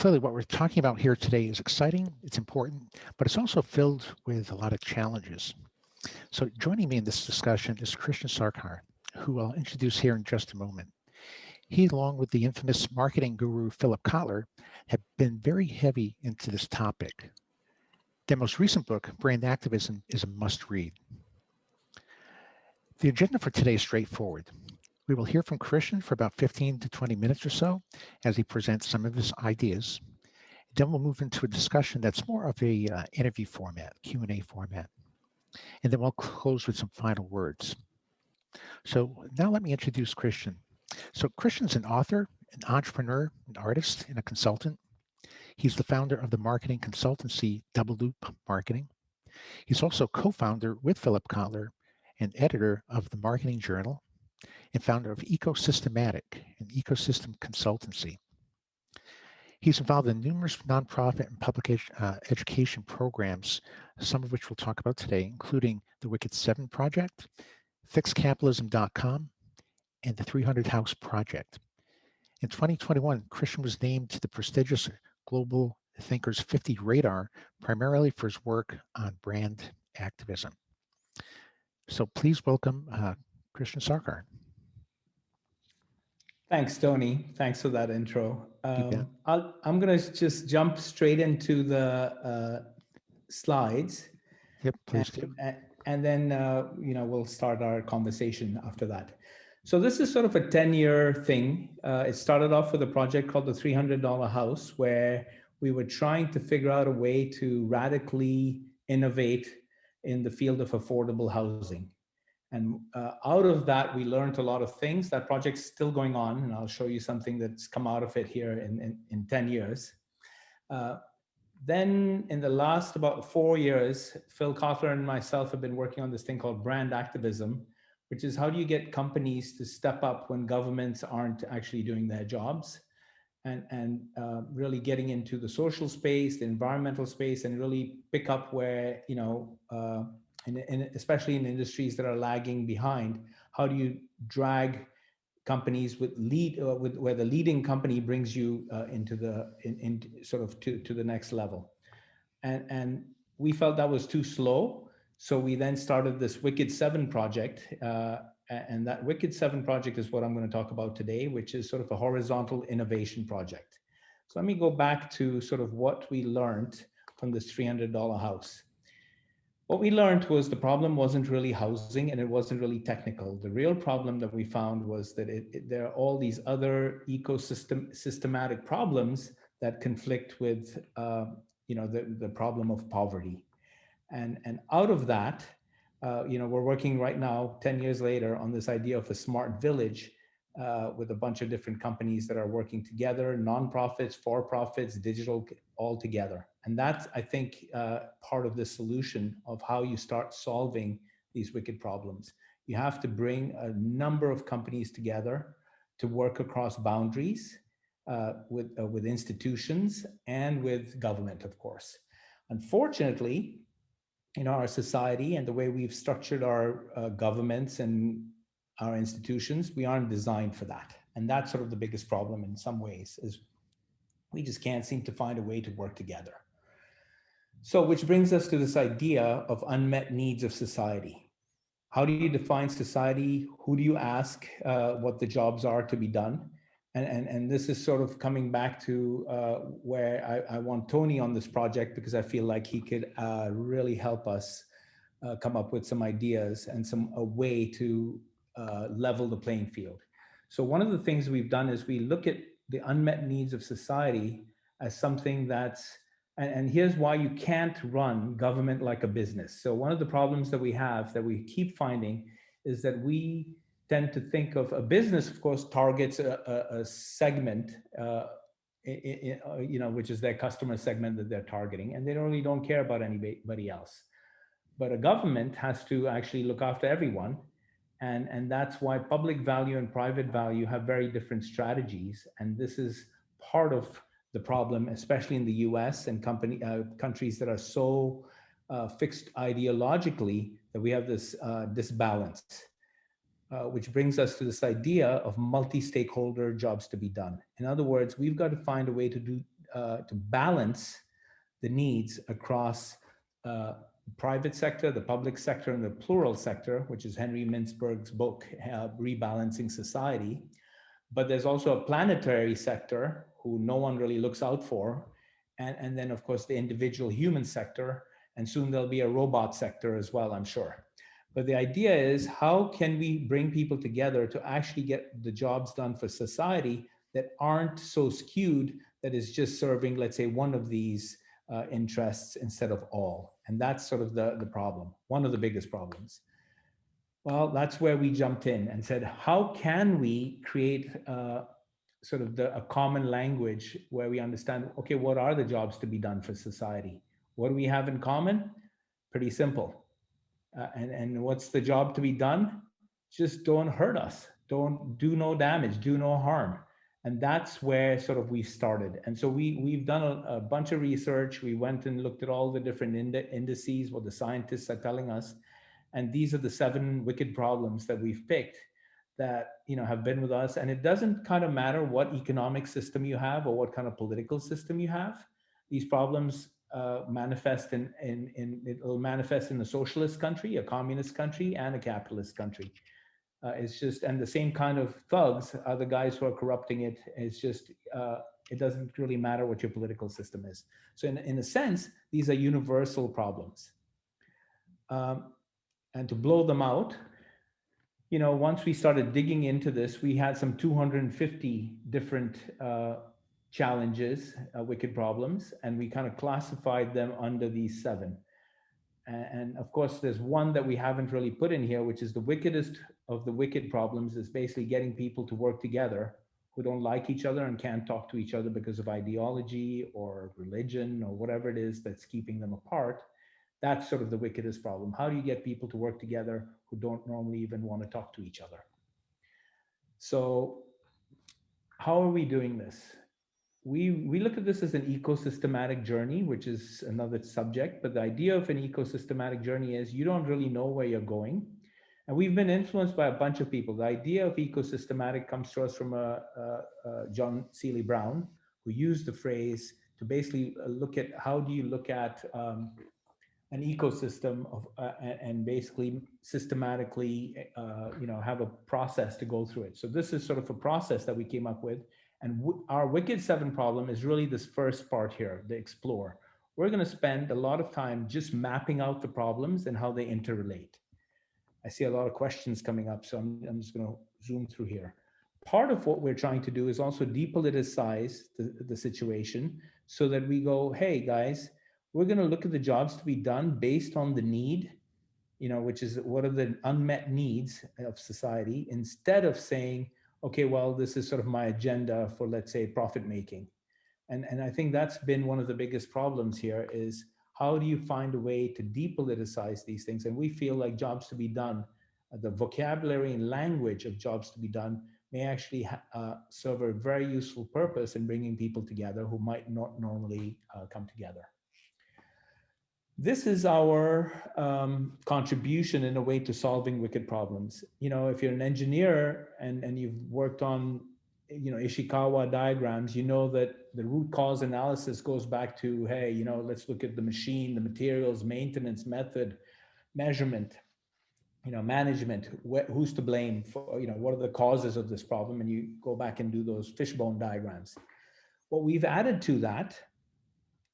Clearly, what we're talking about here today is exciting, it's important, but it's also filled with a lot of challenges. So joining me in this discussion is Christian Sarkar, who I'll introduce here in just a moment. He, along with the infamous marketing guru Philip Kotler, have been very heavy into this topic. Their most recent book, Brand Activism, is a must-read. The agenda for today is straightforward. We will hear from Christian for about 15 to 20 minutes or so as he presents some of his ideas. Then we'll move into a discussion that's more of a interview format, Q&A format. And then we'll close with some final words. So now let me introduce Christian. So Christian's an author, an entrepreneur, an artist, and a consultant. He's the founder of the marketing consultancy Double Loop Marketing. He's also co-founder with Philip Kotler and editor of the Marketing Journal and founder of Ecosystematic, an ecosystem consultancy. He's involved in numerous nonprofit and public education programs, some of which we'll talk about today, including the Wicked 7 Project, FixCapitalism.com, and the 300 House Project. In 2021, Christian was named to the prestigious Global Thinkers 50 radar, primarily for his work on brand activism. So please welcome Christian Sarkar. Thanks, Tony. Thanks for that intro. I'm going to just jump straight into the slides. Yep, please do. And then, we'll start our conversation after that. So this is sort of a 10-year thing. It started off with a project called the $300 House, where we were trying to figure out a way to radically innovate in the field of affordable housing. And out of that, we learned a lot of things. That project's still going on, and I'll show you something that's come out of it here in 10 years. Then in the last about 4 years, Phil Kotler and myself have been working on this thing called brand activism, which is how do you get companies to step up when governments aren't actually doing their jobs, and really getting into the social space, the environmental space, and really pick up where, especially in industries that are lagging behind. How do you drag companies with where the leading company brings you into to the next level? And we felt that was too slow, so we then started this Wicked 7 project, and that Wicked 7 project is what I'm going to talk about today, which is sort of a horizontal innovation project. So let me go back to sort of what we learned from this $300 house. What we learned was the problem wasn't really housing, and it wasn't really technical. The real problem that we found was that there are all these other systematic problems that conflict with the problem of poverty. And out of that, we're working right now, 10 years later, on this idea of a smart village with a bunch of different companies that are working together, nonprofits, for-profits, digital, all together. And that's, I think, part of the solution of how you start solving these wicked problems. You have to bring a number of companies together to work across boundaries with institutions and with government, of course. Unfortunately, in our society and the way we've structured our governments and our institutions, we aren't designed for that. And that's sort of the biggest problem in some ways, is we just can't seem to find a way to work together. So, which brings us to this idea of unmet needs of society. How do you define society? Who do you ask what the jobs are to be done? And this is sort of coming back to where I want Tony on this project, because I feel like he could really help us come up with some ideas and a way to level the playing field. So one of the things we've done is we look at the unmet needs of society as something that's, and here's why you can't run government like a business. So one of the problems that we have, that we keep finding, is that we tend to think of a business, of course, targets a segment, which is their customer segment that they're targeting, and they really don't care about anybody else. But a government has to actually look after everyone, and that's why public value and private value have very different strategies. And this is part of the problem, especially in the US and countries that are so fixed ideologically, that we have this disbalance. Which brings us to this idea of multi-stakeholder jobs to be done. In other words, we've got to find a way to do to balance the needs across private sector, the public sector, and the plural sector, which is Henry Mintzberg's book, Rebalancing Society. But there's also a planetary sector who no one really looks out for. And then, of course, the individual human sector. And soon there'll be a robot sector as well, I'm sure. But the idea is, how can we bring people together to actually get the jobs done for society that aren't so skewed that is just serving, let's say, one of these interests instead of all? And that's sort of the problem, one of the biggest problems. Well, that's where we jumped in and said, how can we create sort of a common language where we understand, okay, what are the jobs to be done for society? What do we have in common? Pretty simple. And what's the job to be done? Just don't hurt us. Don't do no damage, do no harm. And that's where sort of we started. And so we've done a bunch of research. We went and looked at all the different indices, what the scientists are telling us. And these are the 7 wicked problems that we've picked that, you know, have been with us. And it doesn't kind of matter what economic system you have or what kind of political system you have. These problems manifest it'll manifest in a socialist country, a communist country, and a capitalist country. It's just, and the same kind of thugs are the guys who are corrupting it. It's just, it doesn't really matter what your political system is. So in a sense, these are universal problems. And to blow them out, you know, once we started digging into this, we had some 250 different challenges, wicked problems, and we kind of classified them under these 7. And of course, there's one that we haven't really put in here, which is the wickedest of the wicked problems, is basically getting people to work together who don't like each other and can't talk to each other because of ideology or religion or whatever it is that's keeping them apart. That's sort of the wickedest problem. How do you get people to work together who don't normally even want to talk to each other? So how are we doing this? We look at this as an ecosystematic journey, which is another subject. But the idea of an ecosystematic journey is you don't really know where you're going. And we've been influenced by a bunch of people. The idea of ecosystematic comes to us from John Seeley Brown, who used the phrase to basically look at how do you look at an ecosystem of and basically systematically you know, have a process to go through it. So this is sort of a process that we came up with. And our wicked 7 problem is really this first part here, the explore. We're going to spend a lot of time just mapping out the problems and how they interrelate. I see a lot of questions coming up, so I'm just going to zoom through here. Part of what we're trying to do is also depoliticize the situation so that we go, hey guys, we're going to look at the jobs to be done based on the need, you know, which is what are the unmet needs of society, instead of saying, okay, well, this is sort of my agenda for, let's say, profit making. And I think that's been one of the biggest problems here is how do you find a way to depoliticize these things? And we feel like jobs to be done, the vocabulary and language of jobs to be done may actually serve a very useful purpose in bringing people together who might not normally come together. This is our contribution in a way to solving wicked problems. You know, if you're an engineer and you've worked on, you know, Ishikawa diagrams, you know that the root cause analysis goes back to, hey, you know, let's look at the machine, the materials, maintenance, method, measurement, you know, management, who's to blame for, you know, what are the causes of this problem? And you go back and do those fishbone diagrams. What we've added to that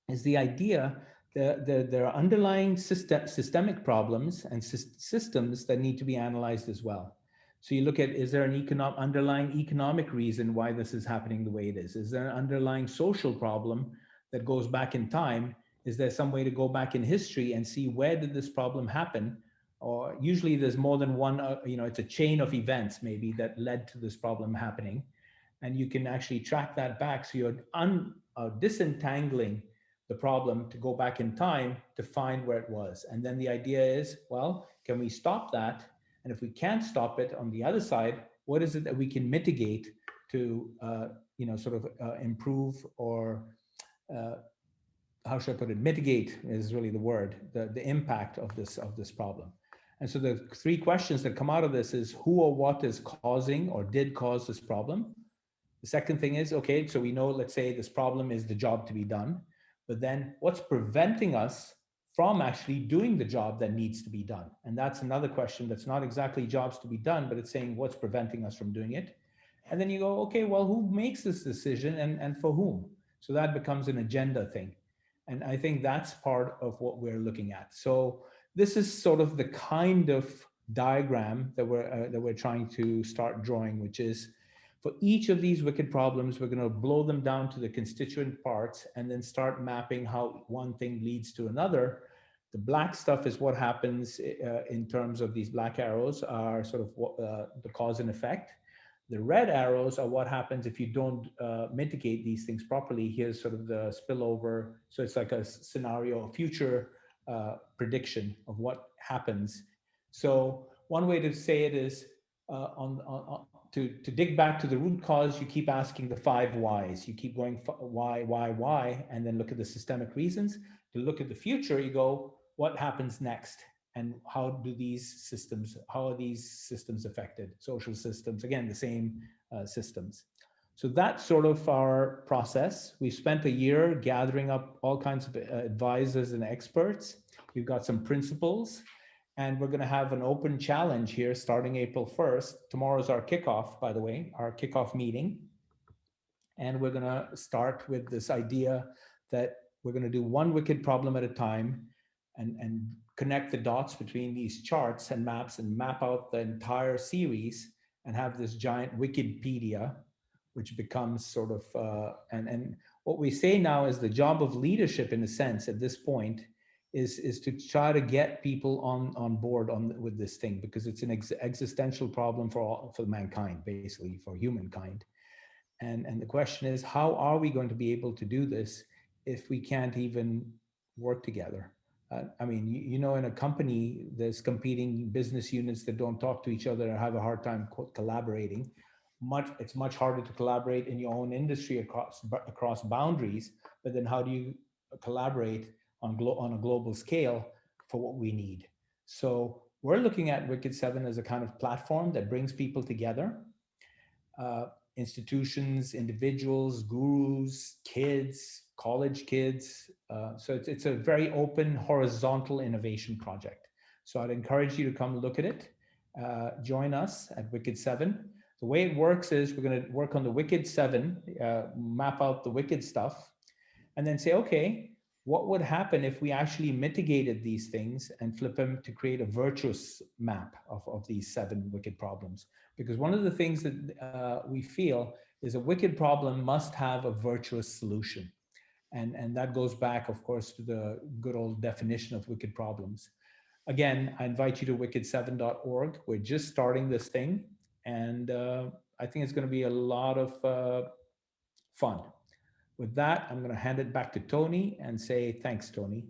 is the idea that there are underlying systemic problems and systems that need to be analyzed as well. So you look at, is there an underlying economic reason why this is happening the way it is? Is there an underlying social problem that goes back in time? Is there some way to go back in history and see where did this problem happen? Or usually there's more than one, you know, it's a chain of events maybe that led to this problem happening. And you can actually track that back. So you're disentangling the problem to go back in time to find where it was. And then the idea is, well, can we stop that? And if we can't stop it on the other side, what is it that we can mitigate to, you know, sort of improve or how should I put it? Mitigate is really the word, the impact of this problem. And so the 3 questions that come out of this is who or what is causing or did cause this problem? The second thing is, okay, so we know, let's say this problem is the job to be done, but then what's preventing us from actually doing the job that needs to be done? And that's another question that's not exactly jobs to be done, but it's saying what's preventing us from doing it. And then you go, okay, well, who makes this decision and for whom? So that becomes an agenda thing. And I think that's part of what we're looking at. So this is sort of the kind of diagram that we're trying to start drawing, which is for each of these wicked problems, we're going to blow them down to the constituent parts and then start mapping how one thing leads to another. The black stuff is what happens in terms of these black arrows are sort of the cause and effect. The red arrows are what happens if you don't mitigate these things properly. Here's sort of the spillover. So it's like a scenario, a future prediction of what happens. So one way to say it is to dig back to the root cause, you keep asking the 5 whys. You keep going why, and then look at the systemic reasons. To look at the future, you go, what happens next? And how are these systems affected? Social systems, again, the same systems. So that's sort of our process. We spent a year gathering up all kinds of advisors and experts. We've got some principles, and we're going to have an open challenge here starting April 1st. Tomorrow's our kickoff, by the way, our kickoff meeting. And we're going to start with this idea that we're going to do one wicked problem at a time and connect the dots between these charts and maps and map out the entire series and have this giant Wikipedia, which becomes sort of, and what we say now is the job of leadership, in a sense, at this point, is to try to get people on board with this thing, because it's an existential problem for mankind, basically, for humankind. And the question is, how are we going to be able to do this if we can't even work together? I mean, in a company, there's competing business units that don't talk to each other and have a hard time collaborating. It's much harder to collaborate in your own industry across boundaries. But then, how do you collaborate on a global scale for what we need? So we're looking at Wicked Seven as a kind of platform that brings people together. Institutions, individuals, gurus, kids, college kids. So it's a very open, horizontal innovation project. So I'd encourage you to come look at it. Join us at Wicked Seven. The way it works is we're going to work on the Wicked Seven, map out the wicked stuff, and then say, okay, what would happen if we actually mitigated these things and flip them to create a virtuous map of these 7 wicked problems? Because one of the things that we feel is a wicked problem must have a virtuous solution. And that goes back, of course, to the good old definition of wicked problems. Again, I invite you to wicked7.org. We're just starting this thing, and I think it's going to be a lot of fun. With that, I'm going to hand it back to Tony and say thanks, Tony.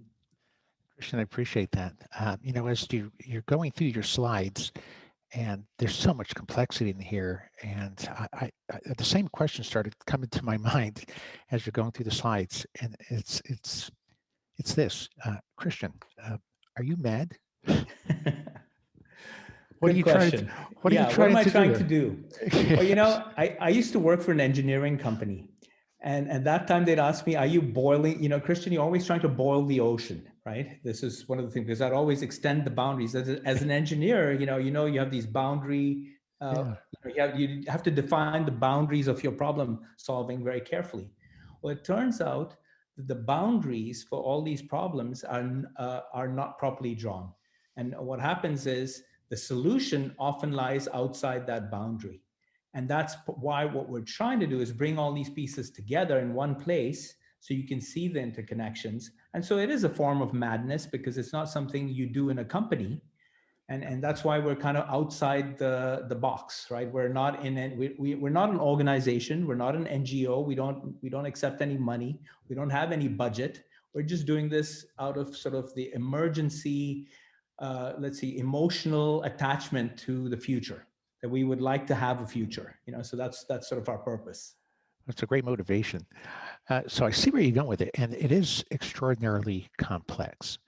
Christian, I appreciate that. As you're going through your slides, and there's so much complexity in here, and I the same question started coming to my mind as you're going through the slides, and it's this, Christian, are you mad? What Good question. What are you What am trying I to trying do? to do? Well, I used to work for an engineering company. And at that time, they'd ask me, are you boiling? Christian, you're always trying to boil the ocean, right? This is one of the things, because I'd always extend the boundaries. As an engineer, you have these boundary, Yeah. you have to define the boundaries of your problem solving very carefully. Well, it turns out that the boundaries for all these problems are not properly drawn. And what happens is the solution often lies outside that boundary. And that's why what we're trying to do is bring all these pieces together in one place so you can see the interconnections. And so it is a form of madness, because it's not something you do in a company. And that's why we're kind of outside the box, right? We're not in it. We're not an organization. We're not an NGO. We don't accept any money. We don't have any budget. We're just doing this out of sort of the emergency, emotional attachment to the future, that we would like to have a future. So that's sort of our purpose. That's a great motivation. So I see where you're going with it, and it is extraordinarily complex.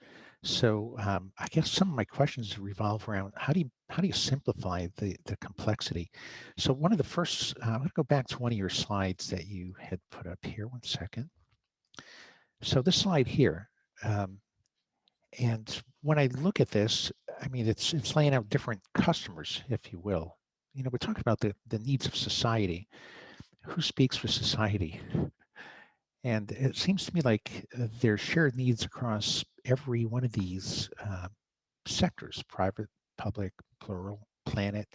So I guess some of my questions revolve around how do you simplify the complexity? So one of the first, I'm going to go back to one of your slides that you had put up here. One second. So this slide here, um, and when I look at this, I mean it's laying out different customers, if you will. We're talking about the needs of society. Who speaks for society? And it seems to me like there's shared needs across every one of these sectors: private, public, plural, planet.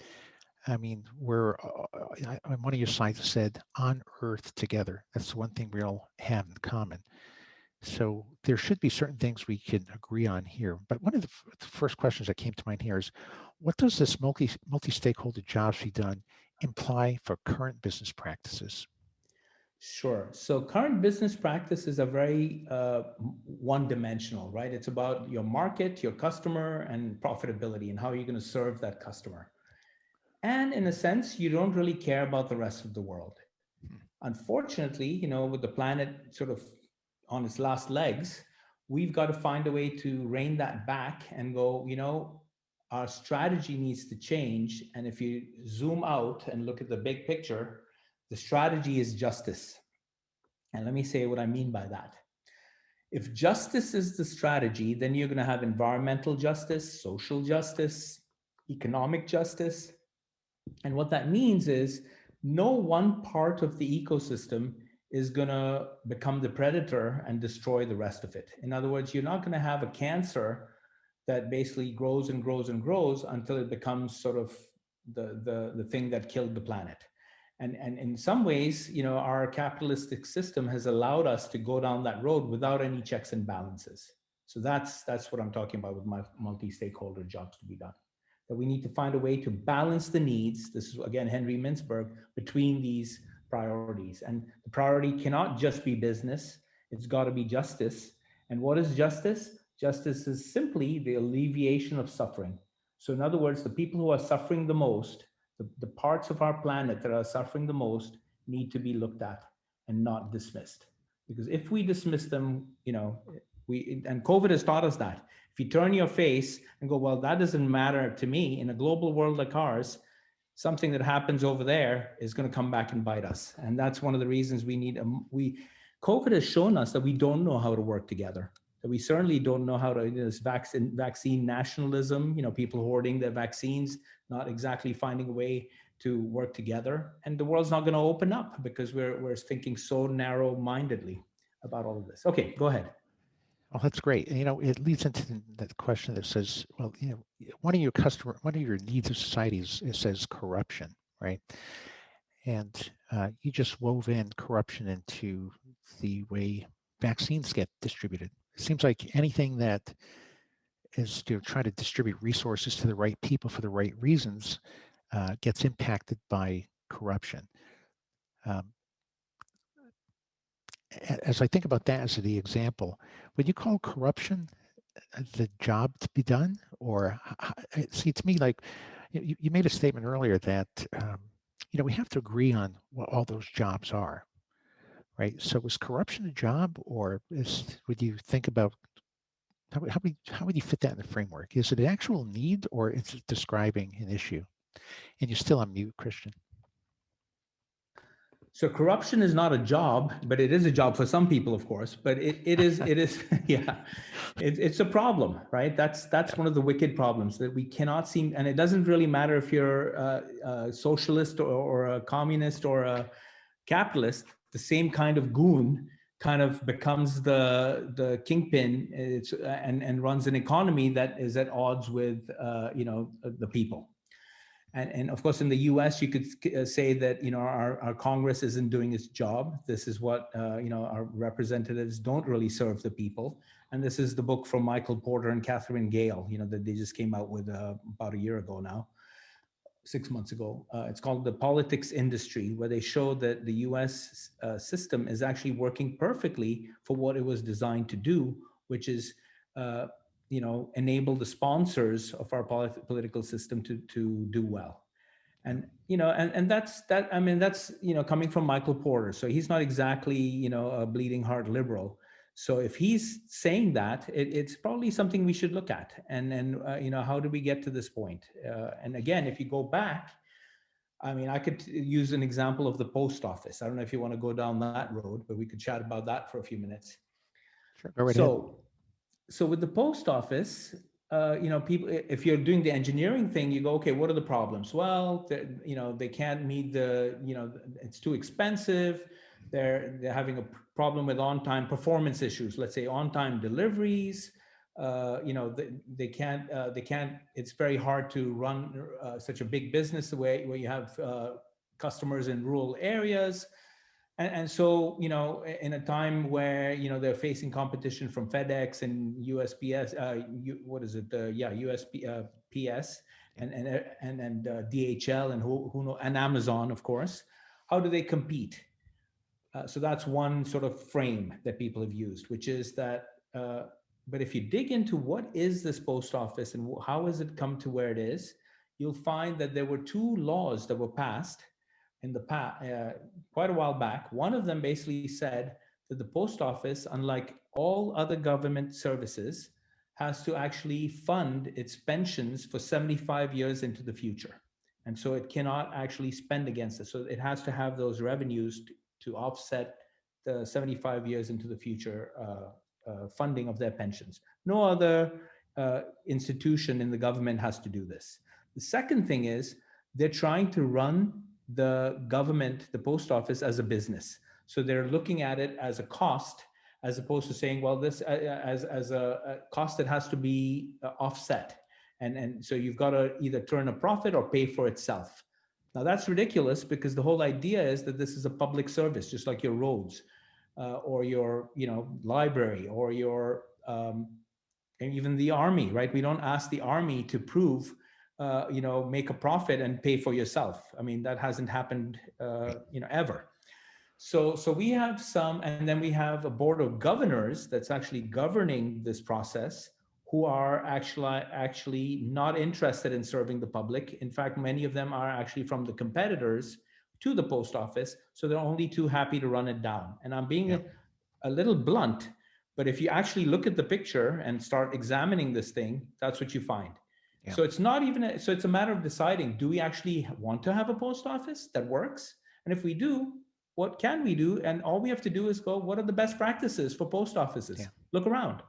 I mean, we're, on one of your slides said, on Earth together. That's the one thing we all have in common. So there should be certain things we can agree on here. But one of the first questions that came to mind here is, what does this multi-stakeholder jobs be done imply for current business practices? Sure. So current business practices are very one-dimensional, right? It's about your market, your customer, and profitability, and how you're going to serve that customer. And in a sense, you don't really care about the rest of the world. Hmm. Unfortunately, with the planet sort of on its last legs, we've got to find a way to rein that back and go, our strategy needs to change. And if you zoom out and look at the big picture, the strategy is justice. And let me say what I mean by that. If justice is the strategy, then you're going to have environmental justice, social justice, economic justice. And what that means is no one part of the ecosystem is going to become the predator and destroy the rest of it. In other words, you're not going to have a cancer that basically grows and grows and grows until it becomes sort of the thing that killed the planet. And in some ways, our capitalistic system has allowed us to go down that road without any checks and balances. So that's what I'm talking about with my multi-stakeholder jobs to be done. That we need to find a way to balance the needs. This is again Henry Mintzberg, between these priorities. And the priority cannot just be business; it's got to be justice. And what is justice? Justice is simply the alleviation of suffering. So, in other words, the people who are suffering the most, the parts of our planet that are suffering the most, need to be looked at and not dismissed. Because if we dismiss them, and COVID has taught us that. If you turn your face and go, well, that doesn't matter to me in a global world like ours, something that happens over there is going to come back and bite us. And that's one of the reasons COVID has shown us that we don't know how to work together. That we certainly don't know how to, this vaccine nationalism, people hoarding their vaccines, not exactly finding a way to work together. And the world's not going to open up because we're thinking so narrow-mindedly about all of this. Okay, go ahead. Well, that's great. And, it leads into the question that says, well, one of your needs of society is, it says corruption, right? And you just wove in corruption into the way vaccines get distributed. It seems like anything that is to try to distribute resources to the right people for the right reasons gets impacted by corruption. Um, as I think about that as the example, would you call corruption the job to be done? Or see, to me, like you made a statement earlier that we have to agree on what all those jobs are, right? So is corruption a job, or would you think about how would you fit that in the framework? Is it an actual need, or is it describing an issue? And you're still on mute, Christian. So corruption is not a job, but it is a job for some people, of course. But it is yeah, it's a problem, right? That's one of the wicked problems that we cannot seem, and it doesn't really matter if you're a socialist or a communist or a capitalist. The same kind of goon kind of becomes the kingpin. And runs an economy that is at odds with the people. And of course, in the U.S., you could say that our Congress isn't doing its job. This is what our representatives don't really serve the people. And this is the book from Michael Porter and Catherine Gale, that they just came out with about a year ago now, 6 months ago. It's called The Politics Industry, where they show that the U.S. System is actually working perfectly for what it was designed to do, which is enable the sponsors of our political system to do well. And that's I mean, that's coming from Michael Porter, so he's not exactly a bleeding heart liberal. So if he's saying that, it's probably something we should look at. And how do we get to this point? And again, if you go back, I mean, I could use an example of the post office. I don't know if you want to go down that road, but we could chat about that for a few minutes. Sure, go right ahead. So with the post office, people, if you're doing the engineering thing, you go, okay, what are the problems? Well, they can't meet it's too expensive. They're having a problem with on-time performance issues. Let's say on-time deliveries. They can't. It's very hard to run such a big business the way where you have customers in rural areas. And so, in a time where, they're facing competition from FedEx and USPS, what is it? USPS and DHL and who know, and Amazon, of course. How do they compete? So that's one sort of frame that people have used, which is that. But if you dig into what is this post office and how has it come to where it is, you'll find that there were two laws that were passed in the past, quite a while back. One of them basically said that the post office, unlike all other government services, has to actually fund its pensions for 75 years into the future. And so it cannot actually spend against it. So it has to have those revenues to offset the 75 years into the future funding of their pensions. No other institution in the government has to do this. The second thing is they're trying to run the government, the post office, as a business. So they're looking at it as a cost, as opposed to saying, well, this as a cost that has to be offset. And so you've got to either turn a profit or pay for itself. Now that's ridiculous because the whole idea is that this is a public service, just like your roads or your library or your and even the army, right? We don't ask the army to prove make a profit and pay for yourself. I mean, that hasn't happened, ever. So we have some, and then we have a board of governors that's actually governing this process, who are actually not interested in serving the public. In fact, many of them are actually from the competitors to the post office, so they're only too happy to run it down. And I'm being Yeah. a little blunt, but if you actually look at the picture and start examining this thing, that's what you find. Yeah. So it's not even so it's a matter of deciding, do we actually want to have a post office that works? And if we do, what can we do? And all we have to do is go, what are the best practices for post offices? Yeah. Look around.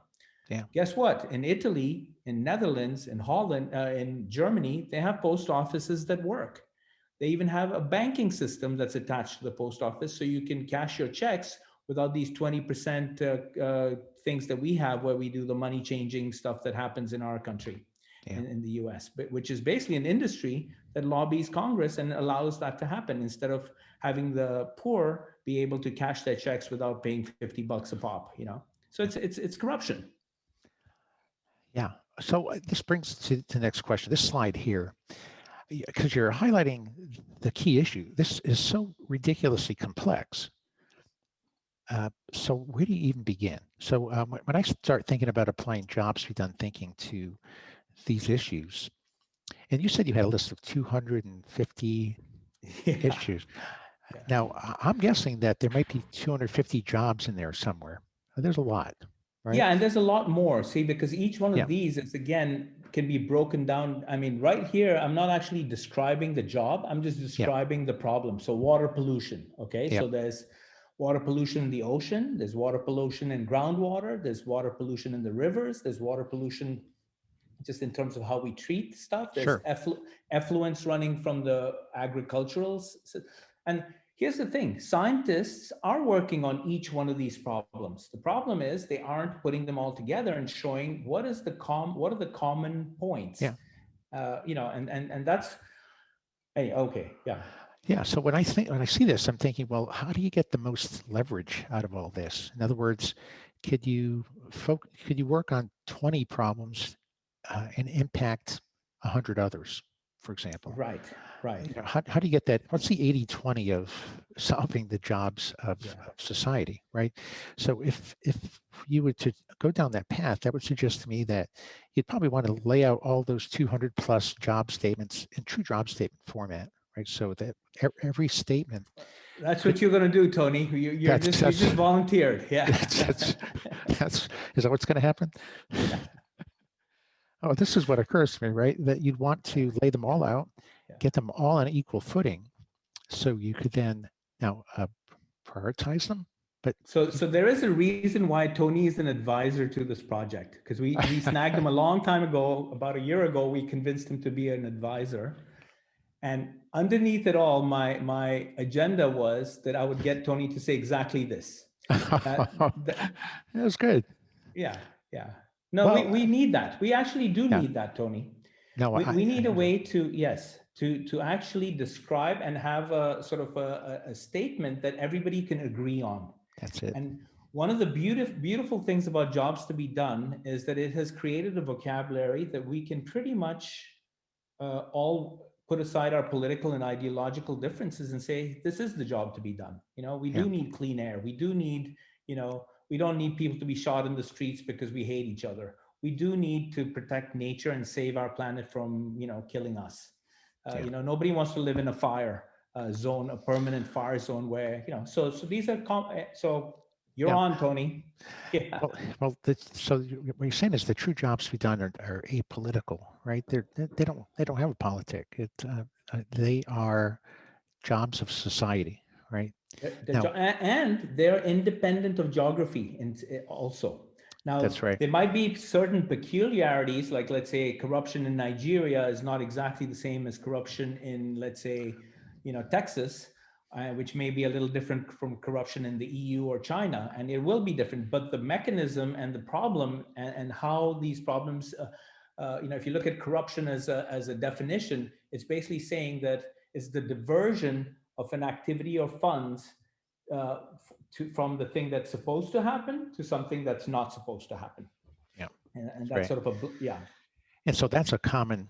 Yeah. Guess what? In Italy, in Netherlands, in Holland, in Germany, they have post offices that work. They even have a banking system that's attached to the post office, so you can cash your checks without these 20% things that we have, where we do the money changing stuff that happens in our country, Yeah. in the US, which is basically an industry that lobbies Congress and allows that to happen, instead of having the poor be able to cash their checks without paying $50 a pop. So Yeah. it's corruption. Yeah. So this brings to the next question. This slide here, because you're highlighting the key issue. This is so ridiculously complex. So where do you even begin? So when I start thinking about applying jobs to be done thinking to these issues, and you said you had a list of 250 Yeah. issues. Yeah. Now, I'm guessing that there might be 250 jobs in there somewhere. There's a lot, right? Yeah, and there's a lot more. See, because each one of Yeah. these is, again, can be broken down. I mean, right here, I'm not actually describing the job. I'm just describing the problem. So water pollution. Okay. Yep. So there's water pollution in the ocean. There's water pollution in groundwater. There's water pollution in the rivers. There's water pollution just in terms of how we treat stuff. There's Sure. effluents running from the agricultural. And here's the thing, scientists are working on each one of these problems. The problem is they aren't putting them all together and showing what are the common points. Yeah. And that's, hey, okay, yeah. Yeah. So when I see this, I'm thinking, well, how do you get the most leverage out of all this? In other words, could you work on 20 problems and impact 100 others, for example? Right. How do you get that? What's the 80-20 of solving the jobs of society, right? So if you were to go down that path, that would suggest to me that you'd probably want to lay out all those 200 plus job statements in true job statement format, right? So that every statement That's what you're going to do, Tony. That's You that's just volunteered. Yeah. that's that's is that what's going to happen? Yeah. Oh, this is what occurs to me, right? That you'd want Yeah. to lay them Yeah. all out, Yeah. get them all on equal footing, so you could then now prioritize them. But So there is a reason why Tony is an advisor to this project, because we snagged him a long time ago. About a year ago, we convinced him to be an advisor. And underneath it all, my agenda was that I would get Tony to say exactly this. That that's good. yeah, yeah. No, Well, we need that. We actually do yeah. need that, Tony. No, We I need a agree. way to, yes, to actually describe and have a sort of a statement that everybody can agree on. That's it. And one of the beautiful things about jobs to be done is that it has created a vocabulary that we can pretty much all put aside our political and ideological differences and say this is the job to be done. We Yeah, do need clean air. We do need, we don't need people to be shot in the streets because we hate each other. We do need to protect nature and save our planet from, killing us. yeah. Nobody wants to live in a fire zone, a permanent fire zone where, so these are so you're Yeah. on, Tony. Yeah. So what you're saying is the true jobs to be done are apolitical, right? They don't have a politic. They are jobs of society, right? Now, And they're independent of geography and also. Now, that's right. there might be certain peculiarities, like let's say corruption in Nigeria is not exactly the same as corruption in, let's say, Texas, which may be a little different from corruption in the EU or China, and it will be different. But the mechanism and the problem and how these problems, if you look at corruption as a definition, it's basically saying that it's the diversion of an activity or funds from the thing that's supposed to happen to something that's not supposed to happen. Yeah, And that's that's right. sort of yeah. And so that's a common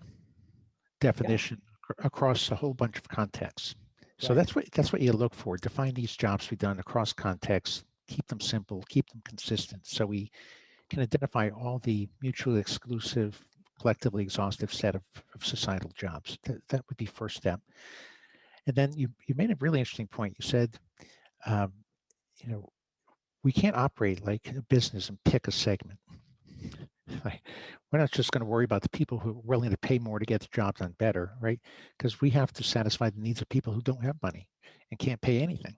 Yeah, definition across a whole bunch of contexts. So right. that's what you look for. Define these jobs to be done across contexts. Keep them simple. Keep them consistent. So we can identify all the mutually exclusive, collectively exhaustive set of societal jobs. That would be first step. And then you made a really interesting point. You said, um, you know, we can't operate like a business and pick a segment. Like, we're not just going to worry about the people who are willing to pay more to get the job done better, right? Because we have to satisfy the needs of people who don't have money and can't pay anything.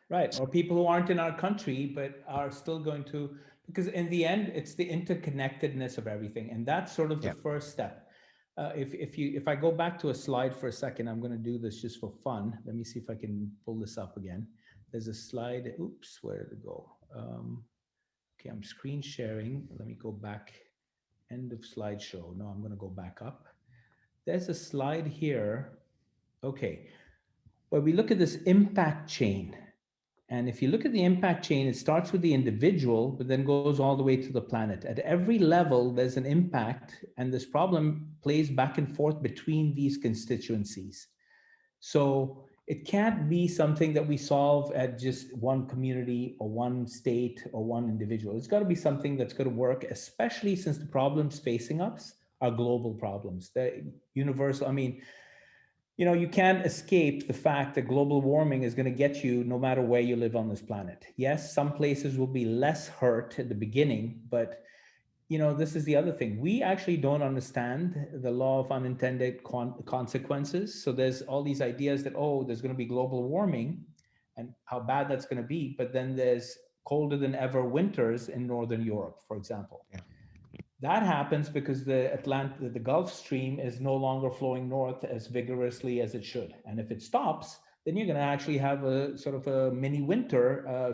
Right. So, Or people who aren't in our country but are still going to, because in the end, it's the interconnectedness of everything. And that's sort of the yeah, first step. If I go back to a slide for a second, I'm going to do this just for fun. Let me see if I can pull this up again. There's a slide. Oops, where did it go? Okay, I'm screen sharing. Let me go back. End of slideshow. No, I'm going to go back up. There's a slide here. Okay, where we look at this impact chain. And if you look at the impact chain, it starts with the individual, but then goes all the way to the planet. At every level, there's an impact, and this problem plays back and forth between these constituencies. So it can't be something that we solve at just one community or one state or one individual. It's got to be something that's going to work, especially since the problems facing us are global problems. They're universal. I mean, you can't escape the fact that global warming is going to get you no matter where you live on this planet. Yes, some places will be less hurt at the beginning, but this is the other thing. We actually don't understand the law of unintended consequences. So there's all these ideas that, oh, there's going to be global warming and how bad that's going to be. But then there's colder than ever winters in Northern Europe, for example. yeah, That happens because the Gulf Stream is no longer flowing north as vigorously as it should. And if it stops, then you're going to actually have a sort of a mini winter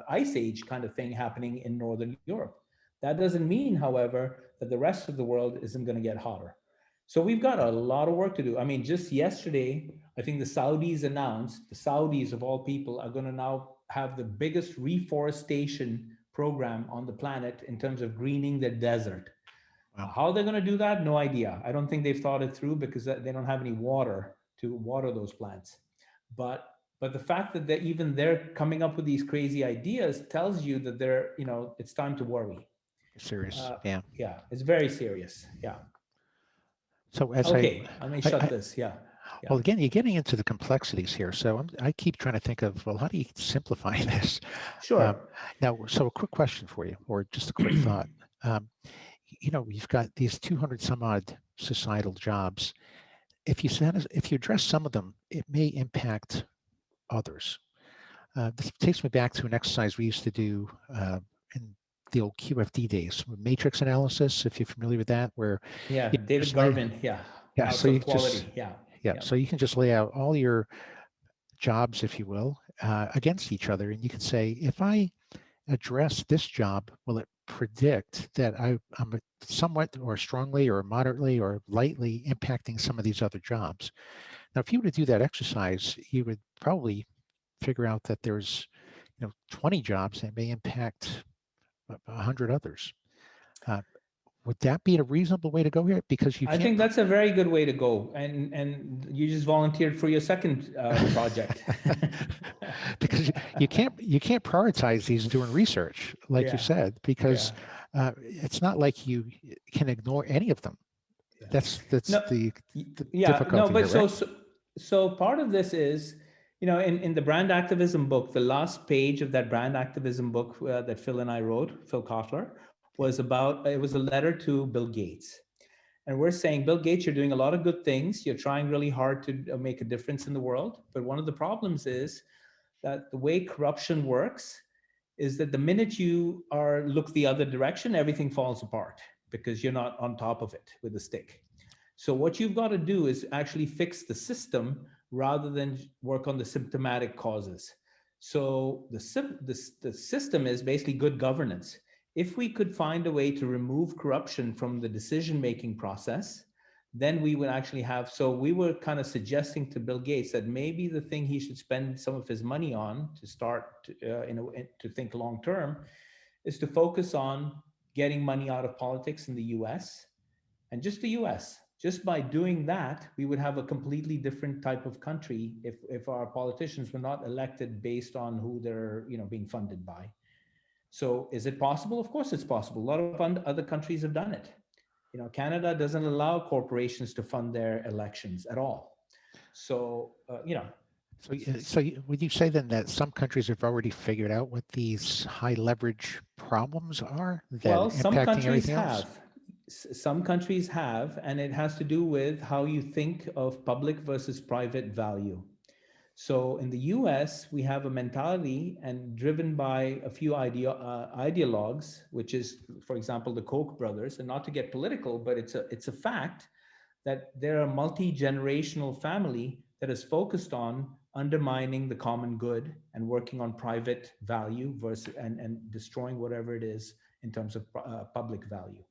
ice age kind of thing happening in Northern Europe. That doesn't mean, however, that the rest of the world isn't going to get hotter. So we've got a lot of work to do. I mean, just yesterday, I think the Saudis announced, the Saudis of all people are going to now have the biggest reforestation program on the planet in terms of greening the desert. wow, How they're going to do that, no idea. I don't think they've thought it through because they don't have any water to water those plants. But the fact that they're coming up with these crazy ideas tells you that it's time to worry. serious. Yeah. Yeah, it's very serious. Yeah. So as Okay, let me I, shut I this. Yeah. Yeah. Well, again, you're getting into the complexities here. So I keep trying to think of, well, how do you simplify this? Um, Sure. Now, so a quick question for you, or just a quick thought. Um, you've got these 200 some odd societal jobs. If you address some of them, it may impact others. This takes me back to an exercise we used to do in the old QFD days, matrix analysis, if you're familiar with that, where Yeah, you David just lay, Garvin. Yeah, yeah, House so of you just, Quality. Yeah, yeah, yeah. so you can just lay out all your jobs, if you will, against each other. And you can say, if I address this job, will it predict that I'm somewhat or strongly or moderately or lightly impacting some of these other jobs? Now, if you were to do that exercise, you would probably figure out that there's 20 jobs that may impact 100 others. Uh, would that be a reasonable way to go here? Because you I can't think that's a very good way to go. And you just volunteered for your second project. because you can't prioritize these during research, like you Yeah, said, because yeah, it's not like you can ignore any of them. yeah. That's No, the yeah, no, difficulty but here, right? so part of this is, in the brand activism book, the last page of that brand activism book that Phil and I wrote, Phil Kotler, Yeah. was about, it was a letter to Bill Gates. And we're saying, Bill Gates, you're doing a lot of good things. You're trying really hard to make a difference in the world. But one of the problems is that the way corruption works is that the minute you are look the other direction, everything falls apart because you're not on top of it with a stick. So what you've got to do is actually fix the system rather than work on the symptomatic causes. So the system is basically good governance. If we could find a way to remove corruption from the decision making process, then we would actually have. So we were kind of suggesting to Bill Gates that maybe the thing he should spend some of his money on to start to think long term is to focus on getting money out of politics in the US and just the US. Just by doing that, we would have a completely different type of country if our politicians were not elected based on who they're being funded by. So is it possible? Of course it's possible. A lot of other countries have done it. Canada doesn't allow corporations to fund their elections at all. So Would you say then that some countries have already figured out what these high leverage problems are that are well, some impacting countries everything else? have. Some countries have, and it has to do with how you think of public versus private value. So in the US, we have a mentality and driven by a few ideologues, which is, for example, the Koch brothers. And not to get political, but it's a fact that they're a multi-generational family that is focused on undermining the common good and working on private value versus and destroying whatever it is in terms of public value.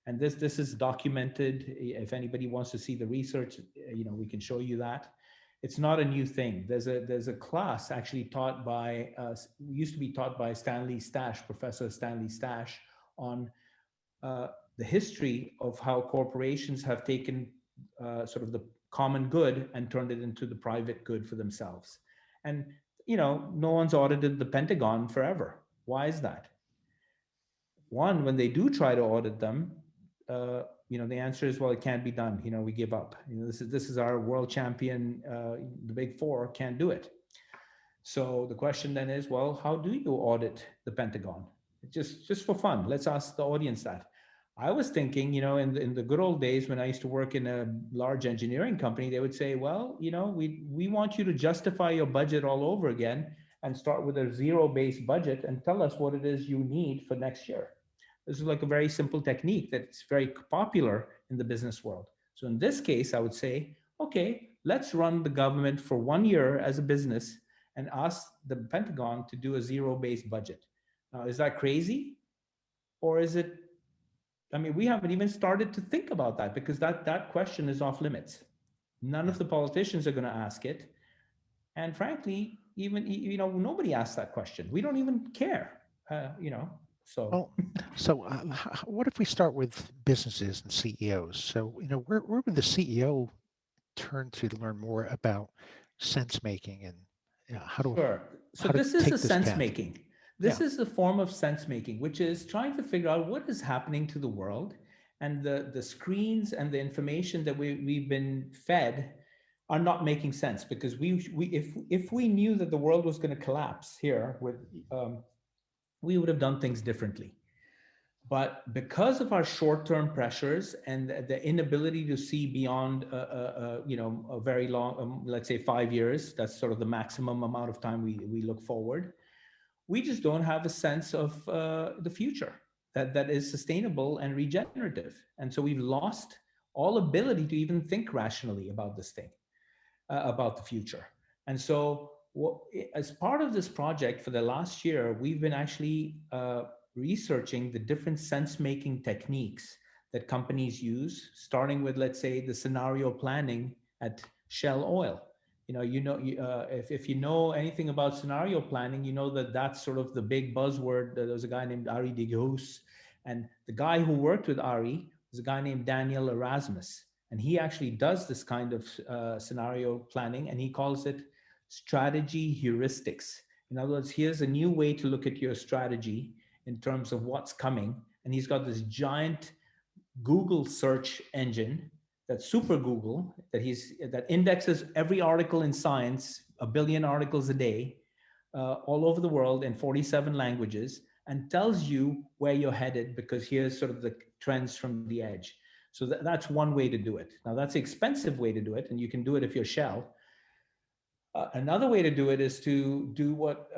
And this is documented. If anybody wants to see the research, we can show you that. It's not a new thing. There's a class actually taught by used to be taught by Stanley Stash, Professor Stanley Stash, on the history of how corporations have taken sort of the common good and turned it into the private good for themselves. And no one's audited the Pentagon forever. Why is that? One, when they do try to audit them, the answer is, well, it can't be done. We give up. This is our world champion. The big four can't do it. So the question then is, well, how do you audit the Pentagon? Just for fun, let's ask the audience that. I was thinking, in the good old days when I used to work in a large engineering company, they would say, well, we want you to justify your budget all over again and start with a zero-based budget and tell us what it is you need for next year. This is like a very simple technique that's very popular in the business world. So in this case, I would say, okay, let's run the government for 1 year as a business and ask the Pentagon to do a zero-based budget. Now, is that crazy? Or is it, I mean, we haven't even started to think about that because that question is off limits. None Yeah. of the politicians are going to ask it. And frankly, even, nobody asks that question. We don't even care, so. Well, so what if we start with businesses and CEOs? So, where would the CEO turn to learn more about sense making and how to Sure. So how to this is a take this sense path? making. This Yeah. is a form of sense making, which is trying to figure out what is happening to the world and the screens and the information that we've been fed are not making sense, because we if we knew that the world was going to collapse here with we would have done things differently. But because of our short-term pressures and the inability to see beyond a very long, let's say 5 years, that's sort of the maximum amount of time we look forward, we just don't have a sense of the future that is sustainable and regenerative. And so we've lost all ability to even think rationally about this thing, about the future. And so, as part of this project for the last year, we've been actually researching the different sense making techniques that companies use, starting with, let's say, the scenario planning at Shell Oil. If you know anything about scenario planning, you know that that's sort of the big buzzword. There was a guy named Ari de Geus, and the guy who worked with Ari was a guy named Daniel Erasmus, and he actually does this kind of scenario planning, and he calls it strategy heuristics. In other words, here's a new way to look at your strategy in terms of what's coming. And he's got this giant Google search engine, that super Google, that indexes every article in science, a billion articles a day, all over the world in 47 languages, and tells you where you're headed, because here's sort of the trends from the edge. So that's one way to do it. Now, that's the expensive way to do it, and you can do it if you're Shell. Another way to do it is to do what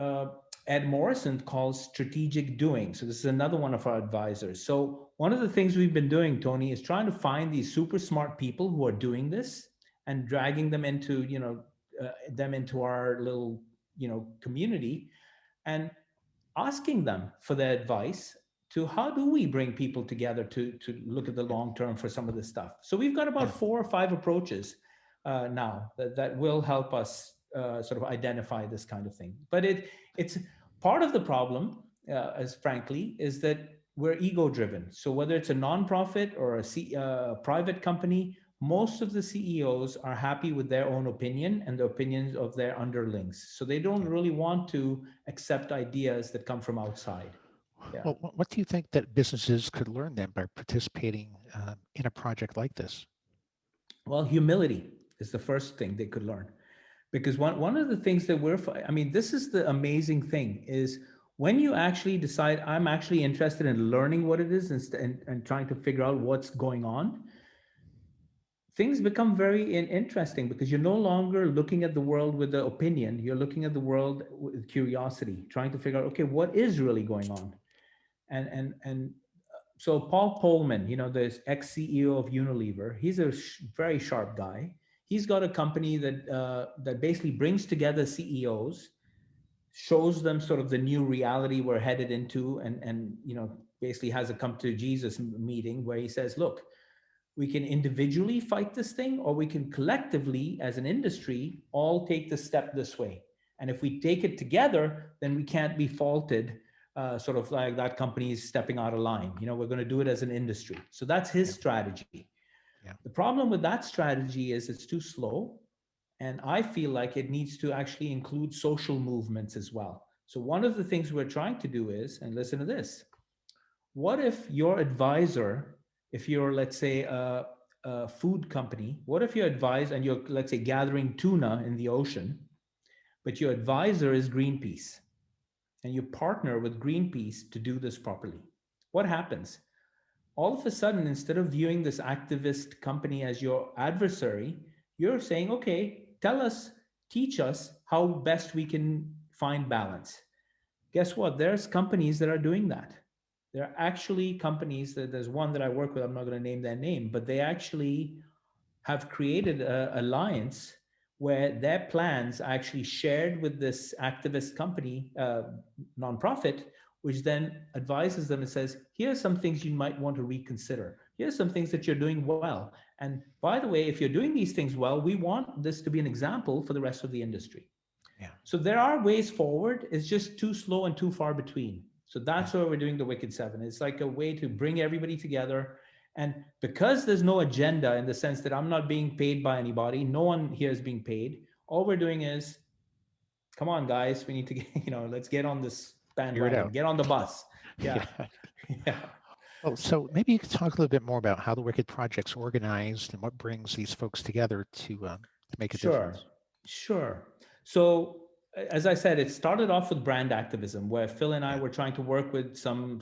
Ed Morrison calls strategic doing. So this is another one of our advisors. So one of the things we've been doing, Tony, is trying to find these super smart people who are doing this and dragging them into, them into our little, community, and asking them for their advice to how do we bring people together to look at the Yeah. long term for some of this stuff. So we've got about Yeah. 4 or 5 approaches now that will help us sort of identify this kind of thing. But it's part of the problem, as frankly, is that we're ego driven. So whether it's a nonprofit or a private company, most of the CEOs are happy with their own opinion and the opinions of their underlings. So they don't Yeah. really want to accept ideas that come from outside. Yeah. Well, what do you think that businesses could learn then by participating in a project like this? Well, humility is the first thing they could learn. Because one of the things that I mean, this is the amazing thing, is when you actually decide, I'm actually interested in learning what it is, and trying to figure out what's going on, things become very interesting, because you're no longer looking at the world with the opinion. You're looking at the world with curiosity, trying to figure out, okay, what is really going on. And so Paul Polman, the ex-CEO of Unilever, he's a very sharp guy. He's got a company that basically brings together CEOs, shows them sort of the new reality we're headed into, and basically has a come to Jesus meeting where he says, look, we can individually fight this thing, or we can collectively as an industry all take the step this way. And if we take it together, then we can't be faulted, sort of like that company is stepping out of line. We're going to do it as an industry. So that's his Yeah. strategy. Yeah. The problem with that strategy is it's too slow. And I feel like it needs to actually include social movements as well. So one of the things we're trying to do is, and listen to this, what if your advisor, if you're, let's say, a food company, what if your advisor, and you're, let's say, gathering tuna in the ocean, but your advisor is Greenpeace, and you partner with Greenpeace to do this properly? What happens? All of a sudden, instead of viewing this activist company as your adversary, you're saying, okay, tell us, teach us how best we can find balance. Guess what? There's companies that are doing that. There are actually companies there's one that I work with, I'm not going to name their name, but they actually have created an alliance where their plans are actually shared with this activist company, nonprofit, which then advises them and says, here are some things you might want to reconsider. Here's some things that you're doing well. And by the way, if you're doing these things well, we want this to be an example for the rest of the industry. Yeah. So there are ways forward. It's just too slow and too far between. So Yeah. that's why we're doing the Wicked Seven. It's like a way to bring everybody together. And because there's no agenda, in the sense that I'm not being paid by anybody, no one here is being paid. All we're doing is, come on, guys, we need to get, let's get on this Figure it bandwagon, out. get on the bus. Yeah. Yeah. Yeah. Well, so maybe you could talk a little bit more about how the Wicked Project's organized and what brings these folks together to to make a Sure, difference? sure. So, as I said, it started off with brand activism, where Phil and I Yeah. were trying to work with some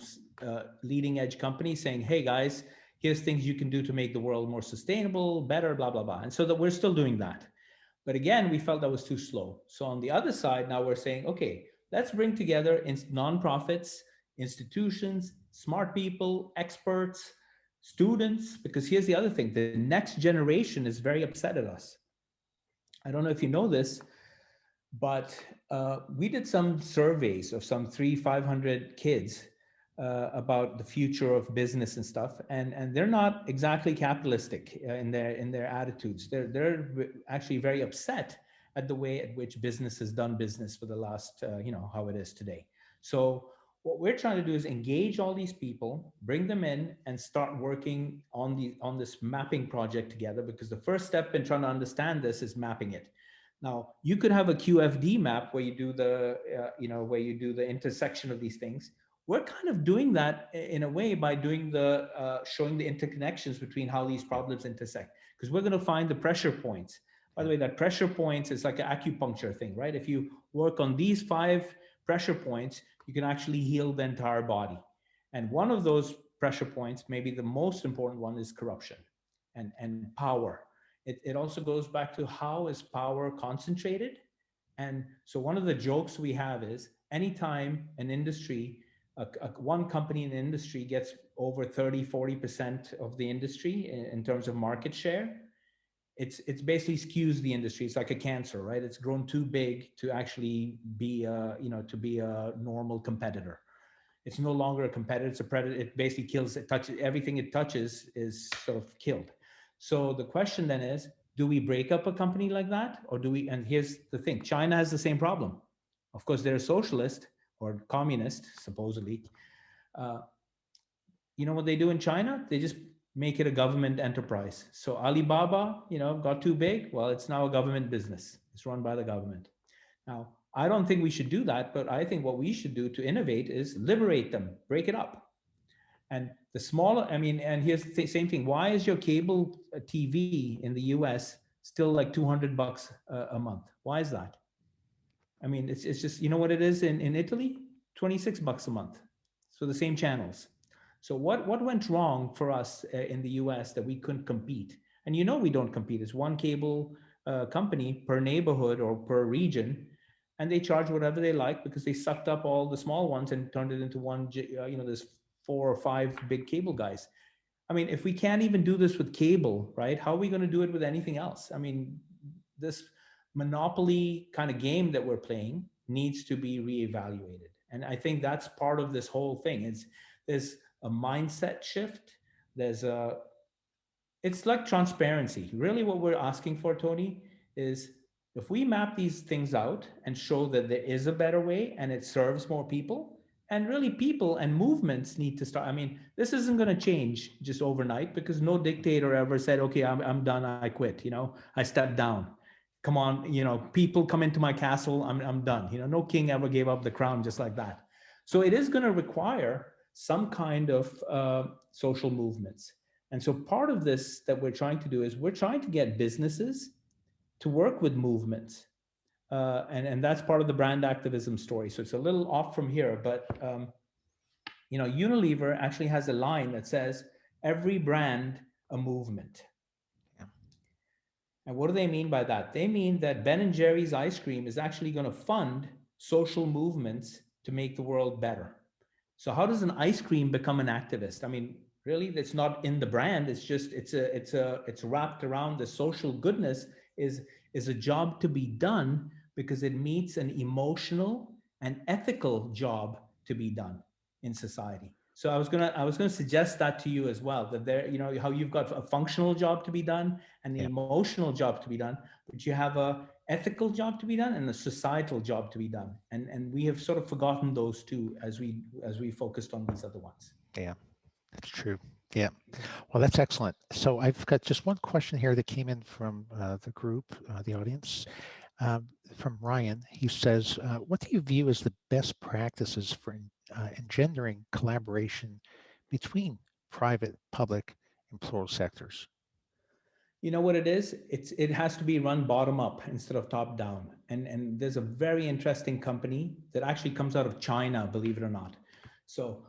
leading edge companies saying, hey guys, here's things you can do to make the world more sustainable, better, blah, blah, blah. And so that we're still doing that. But again, we felt that was too slow. So on the other side, now we're saying, okay, let's bring together nonprofits, institutions, smart people, experts, students, because here's the other thing, the next generation is very upset at us. I don't know if you know this, but we did some surveys of some 500 kids about the future of business and stuff, and they're not exactly capitalistic in their attitudes. They're actually very upset at the way at which business has done business for the last how it is today. So what we're trying to do is engage all these people, bring them in, and start working on this mapping project together. Because the first step in trying to understand this is mapping it. Now, you could have a QFD map where you do the intersection of these things. We're kind of doing that in a way by doing the showing the interconnections between how these problems intersect, because we're going to find the pressure points. By Yeah. the way, that pressure points is like an acupuncture thing, right? If you work on these 5 pressure points, you can actually heal the entire body. And one of those pressure points, maybe the most important one, is corruption and power. It also goes back to how is power concentrated. And so one of the jokes we have is anytime an industry, one company in the industry gets over 30-40% of the industry in terms of market share, it's basically skews the industry. It's like a cancer, right? It's grown too big to actually be to be a normal competitor. It's no longer a competitor, it's a predator. It basically kills, it touches everything it touches is sort of killed. So the question then is, do we break up a company like that? Or do we, and here's the thing, China has the same problem. Of course, they're a socialist or communist, supposedly. Uh, you know what they do in China? They just make it a government enterprise. So Alibaba, got too big. Well, it's now a government business. It's run by the government. Now, I don't think we should do that, but I think what we should do to innovate is liberate them, break it up. And the smaller, I mean, and here's the same thing. Why is your cable TV in the US still like $200 a month? Why is that? I mean, it's just, you know what it is in Italy? $26 a month. So the same channels. So what went wrong for us in the US that we couldn't compete? And we don't compete. It's one cable company per neighborhood or per region, and they charge whatever they like because they sucked up all the small ones and turned it into one. There's 4 or 5 big cable guys. I mean, if we can't even do this with cable, right? How are we going to do it with anything else? I mean, this monopoly kind of game that we're playing needs to be reevaluated. And I think that's part of this whole thing. There's a mindset shift. There's a It's like transparency. Really, what we're asking for, Tony, is if we map these things out and show that there is a better way and it serves more people, and really people and movements need to start. I mean, this isn't going to change just overnight because no dictator ever said, okay, I'm done, I quit, I stepped down. Come on, people come into my castle, I'm done. No king ever gave up the crown just like that. So it is going to require some kind of social movements. And so part of this that we're trying to do is we're trying to get businesses to work with movements. And that's part of the brand activism story. So it's a little off from here, but Unilever actually has a line that says, every brand, a movement. Yeah. And what do they mean by that? They mean that Ben and Jerry's ice cream is actually going to fund social movements to make the world better. So how does an ice cream become an activist? I mean, really, it's not in the brand. It's just it's wrapped around the social goodness is a job to be done because it meets an emotional and ethical job to be done in society. So I was gonna suggest that to you as well. That there, how you've got a functional job to be done and an Yeah. emotional job to be done, but you have a ethical job to be done and a societal job to be done. And we have sort of forgotten those two as we focused on these other ones. Yeah. That's true. Yeah. Well, that's excellent. So I've got just one question here that came in from the group, the audience, from Ryan. He says, what do you view as the best practices for engendering collaboration between private, public, and plural sectors? You know what it is? It has to be run bottom up instead of top down. And there's a very interesting company that actually comes out of China, believe it or not. So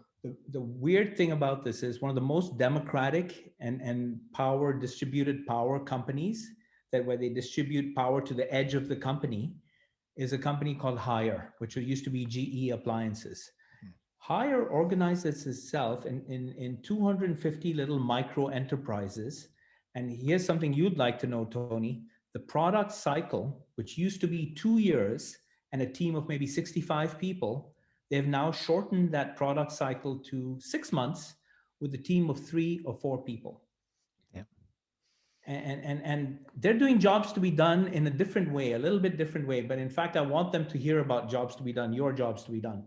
the weird thing about this is one of the most democratic and power distributed power companies, that where they distribute power to the edge of the company, is a company called Hire, which used to be GE Appliances. Hmm. Hire organizes itself in 250 little micro enterprises. And here's something you'd like to know, Tony. The product cycle, which used to be 2 years and a team of maybe 65 people, they've now shortened that product cycle to 6 months with a team of 3 or 4 people. Yeah. And they're doing jobs to be done in a different way, a little bit different way. But in fact, I want them to hear about jobs to be done, your jobs to be done.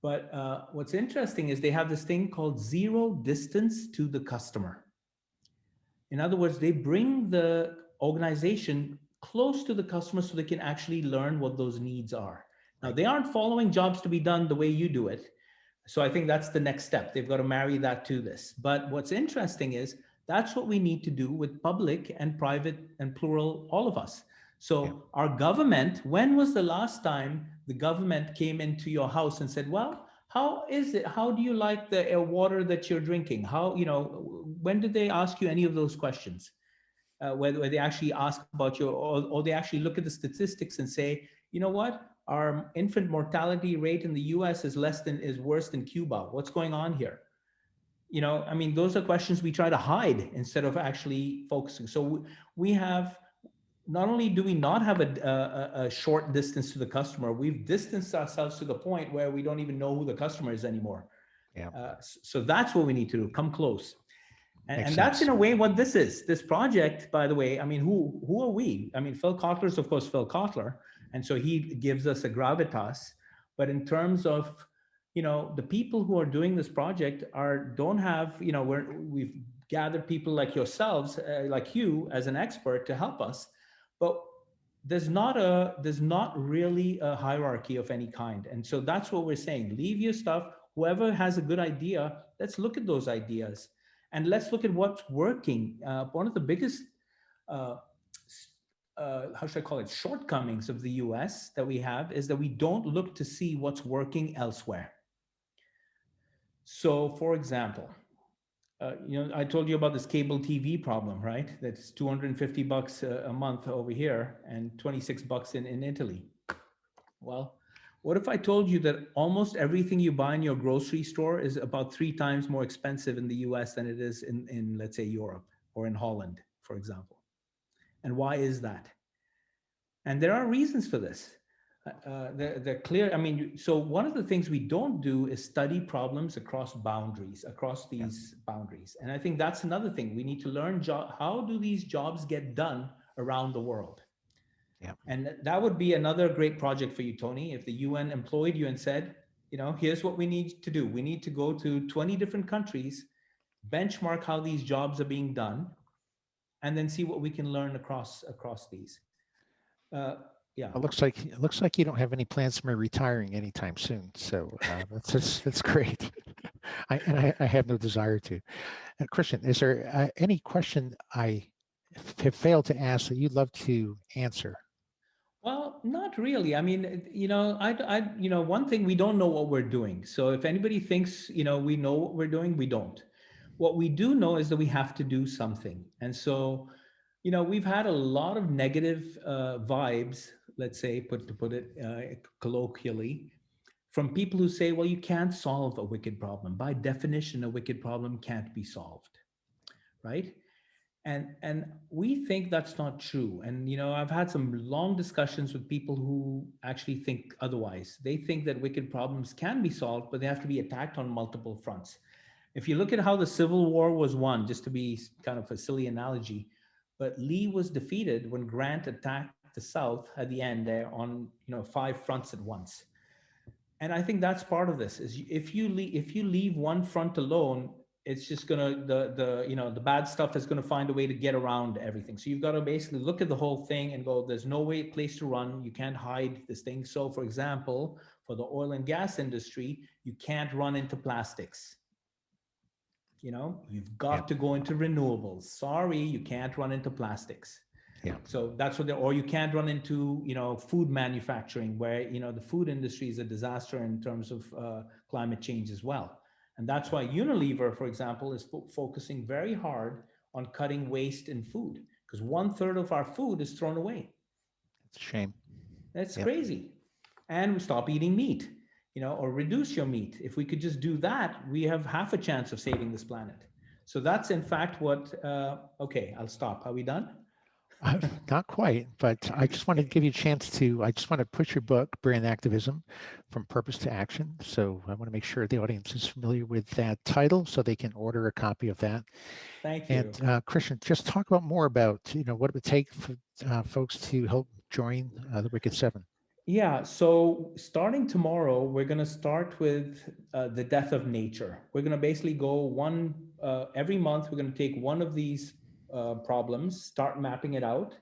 But what's interesting is they have this thing called zero distance to the customer. In other words, they bring the organization close to the customer so they can actually learn what those needs are. Now, Right. they aren't following jobs to be done the way you do it. So I think that's the next step. They've got to marry that to this. But what's interesting is that's what we need to do with public and private and plural, all of us. Yeah. So our government, when was the last time the government came into your house and said, well, how is it? How do you like the water that you're drinking? How, when did they ask you any of those questions? Where they actually ask about your, or they actually look at the statistics and say, you know what, our infant mortality rate in the U.S. is worse than Cuba. What's going on here? I mean, those are questions we try to hide instead of actually focusing. So we have, not only do we not have a short distance to the customer, we've distanced ourselves to the point where we don't even know who the customer is anymore. Yeah. So that's what we need to do. Come close. Makes And that's in sense. a way what this is. This project, by the way, I mean, who are we? I mean, Phil Kotler is, of course, Phil Kotler. And so he gives us a gravitas. But in terms of, the people who are doing this project don't have, we've gathered people like yourselves, like you as an expert to help us. But there's not really a hierarchy of any kind. And so that's what we're saying. Leave your stuff. Whoever has a good idea, let's look at those ideas and let's look at what's working. One of the biggest, uh, how should I call it, shortcomings of the US that we have is that we don't look to see what's working elsewhere. So, for example, I told you about this cable TV problem, right? That's $250 a month over here and $26 in Italy. Well, what if I told you that almost everything you buy in your grocery store is about 3 times more expensive in the US than it is in let's say, Europe or in Holland, for example? And why is that? And there are reasons for this. They're clear. I mean, so one of the things we don't do is study problems across boundaries, across Yeah. these boundaries. And I think that's another thing. We need to learn how do these jobs get done around the world? Yeah. And that would be another great project for you, Tony, if the UN employed you and said, here's what we need to do. We need to go to 20 different countries, benchmark how these jobs are being done, and then see what we can learn across these. Uh, yeah. It looks like you don't have any plans for retiring anytime soon. So that's great. I have no desire to. Christian, is there any question I have failed to ask that you'd love to answer? Well, not really. I mean, one thing, we don't know what we're doing. So if anybody thinks, we know what we're doing, we don't. What we do know is that we have to do something. And so, we've had a lot of negative vibes, let's say, to put it colloquially, from people who say, well, you can't solve a wicked problem. By definition, a wicked problem can't be solved, right? And we think that's not true. And I've had some long discussions with people who actually think otherwise. They think that wicked problems can be solved, but they have to be attacked on multiple fronts. If you look at how the Civil War was won, just to be kind of a silly analogy, but Lee was defeated when Grant attacked the South at the end there on 5 fronts at once. And I think that's part of this is if you leave one front alone, it's just gonna the bad stuff is gonna find a way to get around everything. So you've got to basically look at the whole thing and go, there's no way place to run. You can't hide this thing. So for example, for the oil and gas industry, you can't run into plastics. You've Yeah. got to go into renewables. Sorry, you can't run into plastics. Yeah. So that's what or you can't run into food manufacturing, where the food industry is a disaster in terms of climate change as well. And that's why Unilever, for example, is focusing very hard on cutting waste in food, because 1/3 of our food is thrown away. It's a shame. That's Yep. crazy. And we stop eating meat, or reduce your meat. If we could just do that, we have half a chance of saving this planet. So that's in fact what. Okay, I'll stop. Are we done? Not quite, but I just wanted to Okay. give you a chance to, I just want to push your book, Brand Activism from Purpose to Action. So I want to make sure the audience is familiar with that title so they can order a copy of that. Thank And you. Christian, just talk about more about, what it would take for folks to help join the Wicked Seven. Yeah, so starting tomorrow, we're going to start with the death of nature. We're going to basically go every month, we're going to take one of these problems, start mapping it out,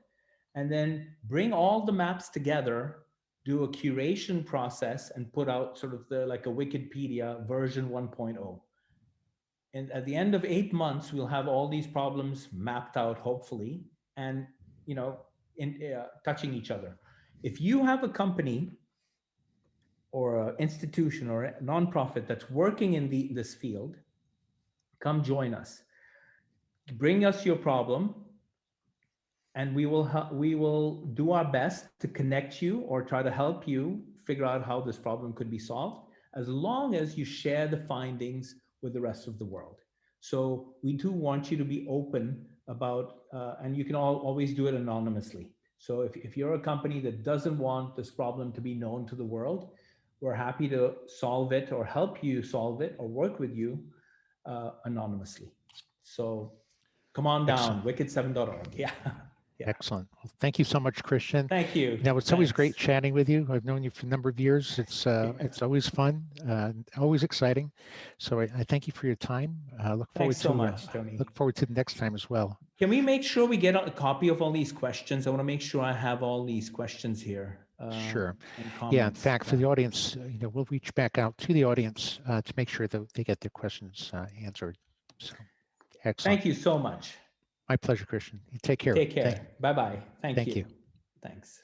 and then bring all the maps together, do a curation process, and put out sort of like a Wikipedia version 1.0. And at the end of 8 months, we'll have all these problems mapped out, hopefully, and you know, touching each other. If you have a company or an institution or a nonprofit that's working in this field, come join us. Bring us your problem, and we will do our best to connect you or try to help you figure out how this problem could be solved, as long as you share the findings with the rest of the world. So we do want you to be open about, and you can always do it anonymously. So if you're a company that doesn't want this problem to be known to the world, we're happy to solve it or help you solve it or work with you anonymously. So come on Excellent. down, wicked7.org. Yeah. Yeah. Excellent. Well, thank you so much, Christian. Thank you. It's always great Thanks. chatting with you. I've known you for a number of years. It's always fun, always exciting. So I thank you for your time. Thanks so much, Tony. Look forward to the next time as well. Can we make sure we get a copy of all these questions? I want to make sure I have all these questions here Sure. and Yeah. In comments. fact, for the audience, we'll reach back out to the audience to make sure that they get their questions answered. So excellent. Thank you so much. My pleasure, Christian. You take care. Take care. Bye bye. Thank Thank you. you. Thanks.